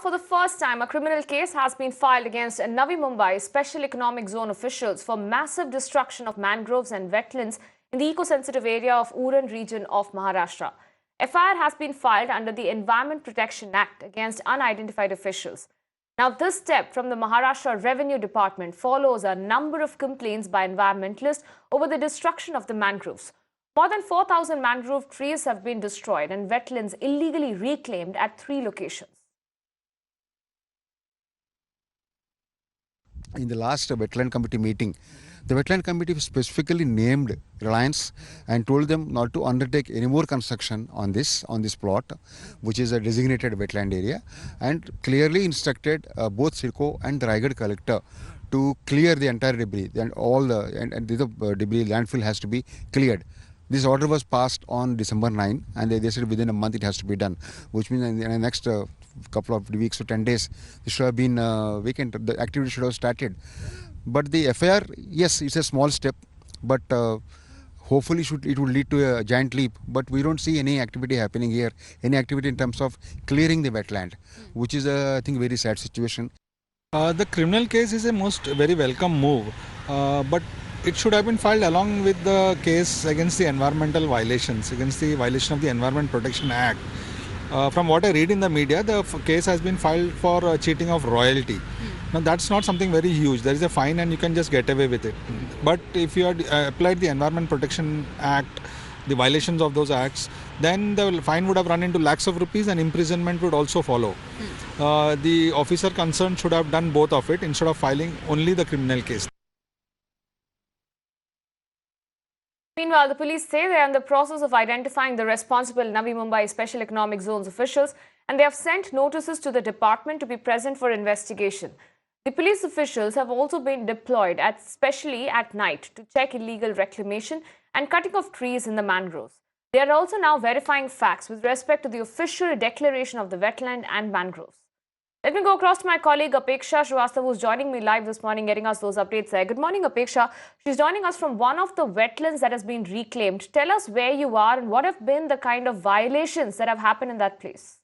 For the first time, a criminal case has been filed against Navi Mumbai Special Economic Zone officials for massive destruction of mangroves and wetlands in the eco-sensitive area of Uran region of Maharashtra. FIR has been filed under the Environment Protection Act against unidentified officials. Now, this step from the Maharashtra Revenue Department follows a number of complaints by environmentalists over the destruction of the mangroves. More than 4,000 mangrove trees have been destroyed and wetlands illegally reclaimed at 3 locations. In the last wetland committee meeting, the wetland committee specifically named Reliance and told them not to undertake any more construction on this plot, which is a designated wetland area, and clearly instructed both CIRCO and the Raigad collector to clear the entire debris, and all the debris landfill has to be cleared. This order was passed on December 9, and they said within a month it has to be done, which means in the next couple of weeks to 10 days, this should have been vacant. The activity should have started. But the FIR, yes, it's a small step, but hopefully it will lead to a giant leap. But we don't see any activity happening here, any activity in terms of clearing the wetland, which is I think, very sad situation. The criminal case is a very welcome move, but it should have been filed along with the case against the environmental violations, against the violation of the Environment Protection Act. From what I read in the media, the case has been filed for cheating of royalty. Now that's not something very huge. There is a fine and you can just get away with it. But if you had applied the Environment Protection Act, the violations of those acts, then the fine would have run into lakhs of rupees and imprisonment would also follow. The officer concerned should have done both of it instead of filing only the criminal case. Meanwhile, the police say they are in the process of identifying the responsible Navi Mumbai Special Economic Zones officials, and they have sent notices to the department to be present for investigation. The police officials have also been deployed, especially at night, to check illegal reclamation and cutting of trees in the mangroves. They are also now verifying facts with respect to the official declaration of the wetland and mangroves. Let me go across to my colleague Apeksha Srivastava, who's joining me live this morning, getting us those updates there. Good morning, Apeksha. She's joining us from one of the wetlands that has been reclaimed. Tell us where you are and what have been the kind of violations that have happened in that place.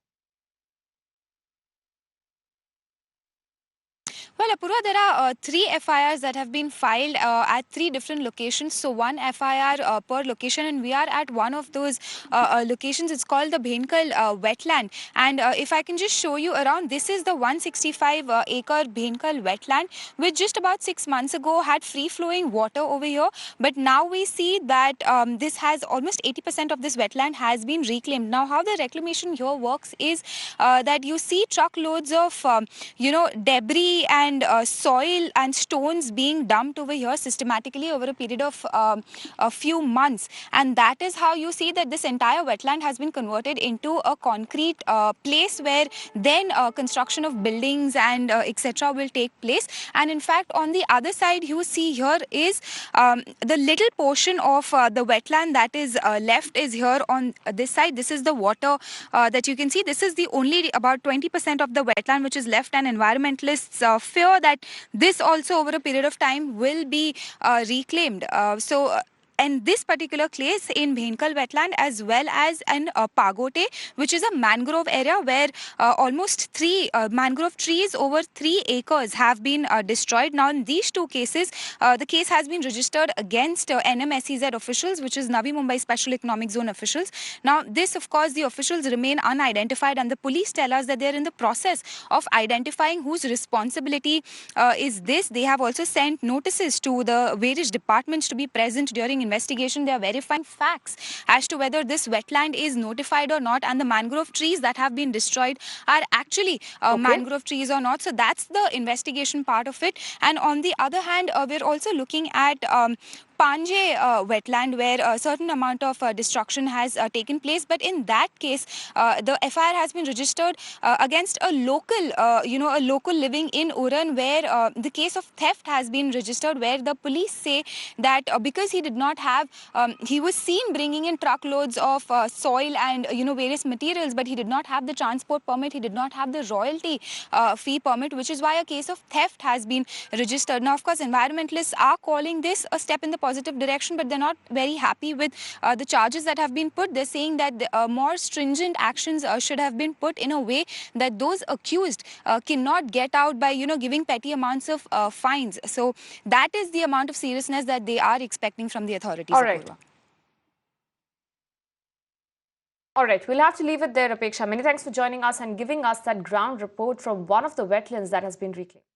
Well, Apurva, there are 3 FIRs that have been filed at 3 different locations. So, 1 FIR per location, and we are at one of those locations. It's called the Bhenkal wetland. And if I can just show you around, this is the 165-acre Bhenkal wetland, which just about 6 months ago had free-flowing water over here. But now we see that this has almost 80% of this wetland has been reclaimed. Now, how the reclamation here works is that you see truckloads of, debris and soil and stones being dumped over here systematically over a period of a few months, and that is how you see that this entire wetland has been converted into a concrete place where then construction of buildings and etc. will take place. And in fact, on the other side, you see here is the little portion of the wetland that is left is here on this side. This is the water that you can see. This is the only about 20% of the wetland which is left, and environmentalists fear that this also over a period of time will be reclaimed. And this particular case in Bhenkal wetland, as well as in Pagote, which is a mangrove area where almost 3 mangrove trees over 3 acres have been destroyed. Now, in these 2 cases, the case has been registered against NMSEZ officials, which is Navi Mumbai Special Economic Zone officials. Now, this, of course, the officials remain unidentified, and the police tell us that they're in the process of identifying whose responsibility is this. They have also sent notices to the various departments to be present during investigation. They are verifying facts as to whether this wetland is notified or not, and the mangrove trees that have been destroyed are actually mangrove trees or not. So that's the investigation part of it. And on the other hand, we're also looking at Panje wetland, where a certain amount of destruction has taken place. But in that case, the FIR has been registered against a local living in Uran, where the case of theft has been registered, where the police say that because he did not have, he was seen bringing in truckloads of soil and various materials, but he did not have the transport permit, he did not have the royalty fee permit, which is why a case of theft has been registered. Now, of course, environmentalists are calling this a step in the positive direction, but they're not very happy with the charges that have been put. They're saying that more stringent actions should have been put in a way that those accused cannot get out by, giving petty amounts of fines. So that is the amount of seriousness that they are expecting from the authorities. All right. Apurva. All right, we'll have to leave it there, Apeksha. Many thanks for joining us and giving us that ground report from one of the wetlands that has been reclaimed.